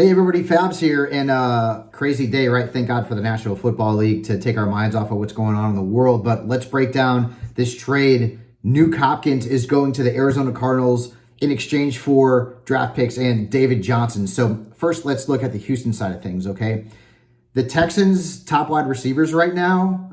Hey everybody, Fabs here, and crazy day, right? Thank God for the National Football League to take our minds off of what's going on in the world. But let's break down this trade. Hopkins is going to the Arizona Cardinals in exchange for draft picks and David Johnson. So first, let's look at the Houston side of things, okay? The Texans' top wide receivers right now,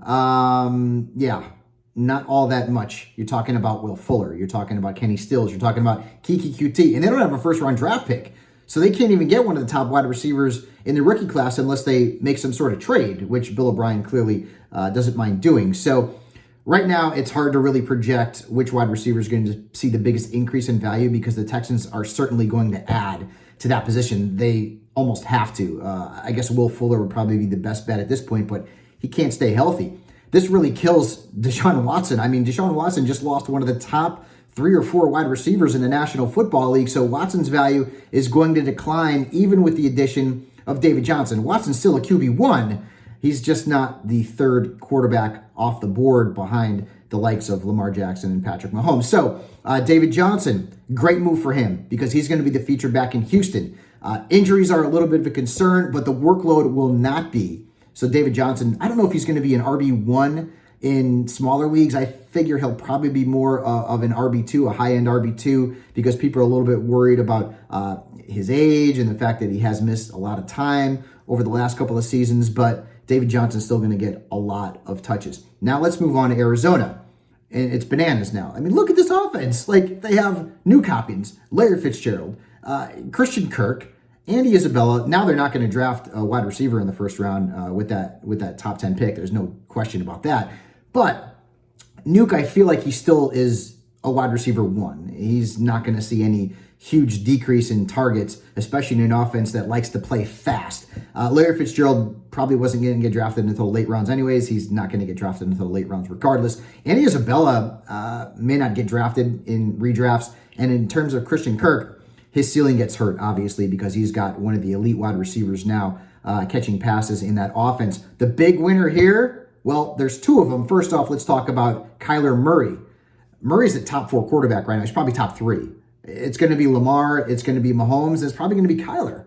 not all that much. You're talking about Will Fuller. You're talking about Kenny Stills. You're talking about Kiki QT. And they don't have a first-round draft pick. So they can't even get one of the top wide receivers in the rookie class unless they make some sort of trade, which Bill O'Brien clearly doesn't mind doing. So right now, it's hard to really project which wide receiver is going to see the biggest increase in value because the Texans are certainly going to add to that position. They almost have to. I guess Will Fuller would probably be the best bet at this point, but he can't stay healthy. This really kills Deshaun Watson. I mean, Deshaun Watson just lost one of the top 3 or 4 wide receivers in the National Football League, so Watson's value is going to decline even with the addition of David Johnson. Watson's still a QB1. He's just not the third quarterback off the board behind the likes of Lamar Jackson and Patrick Mahomes. So David Johnson, great move for him because he's going to be the feature back in Houston. Injuries are a little bit of a concern, but the workload will not be. So David Johnson, I don't know if he's going to be an RB1 in smaller leagues. I figure he'll probably be more of an RB2, a high-end RB2, because people are a little bit worried about his age and the fact that he has missed a lot of time over the last couple of seasons. But David Johnson's still going to get a lot of touches. Now let's move on to Arizona. And it's bananas now. I mean, look at this offense. Like, they have Hopkins, Larry Fitzgerald, Christian Kirk, Andy Isabella. Now they're not going to draft a wide receiver in the first round with that top 10 pick. There's no question about that. But Nuke, I feel like he still is a wide receiver 1. He's not going to see any huge decrease in targets, especially in an offense that likes to play fast. Larry Fitzgerald probably wasn't going to get drafted until late rounds anyways. He's not going to get drafted until late rounds regardless. Andy Isabella may not get drafted in redrafts. And in terms of Christian Kirk, his ceiling gets hurt, obviously, because he's got one of the elite wide receivers now catching passes in that offense. The big winner here, well, there's 2 of them. First off, let's talk about Kyler Murray. Murray's the top 4 quarterback right now. He's probably top 3. It's going to be Lamar. It's going to be Mahomes. It's probably going to be Kyler.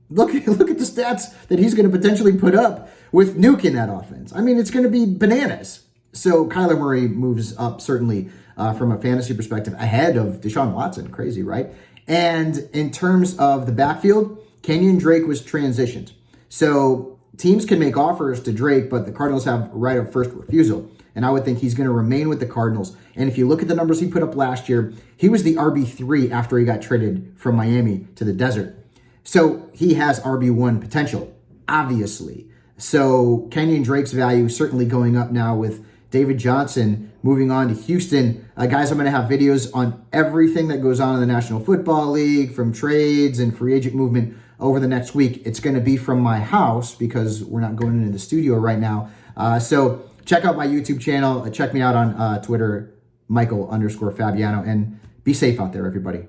Look at the stats that he's going to potentially put up with Nuke in that offense. I mean, it's going to be bananas. So Kyler Murray moves up certainly from a fantasy perspective ahead of Deshaun Watson. Crazy, right? And in terms of the backfield, Kenyon Drake was transitioned. So teams can make offers to Drake, but the Cardinals have right of first refusal. And I would think he's going to remain with the Cardinals. And if you look at the numbers he put up last year, he was the RB3 after he got traded from Miami to the desert. So he has RB1 potential, obviously. So Kenyon Drake's value certainly going up now with David Johnson moving on to Houston. Guys, I'm going to have videos on everything that goes on in the National Football League, from trades and free agent movement over the next week. It's going to be from my house because we're not going into the studio right now. So check out my YouTube channel. Check me out on Twitter, Michael_Fabiano. And be safe out there, everybody.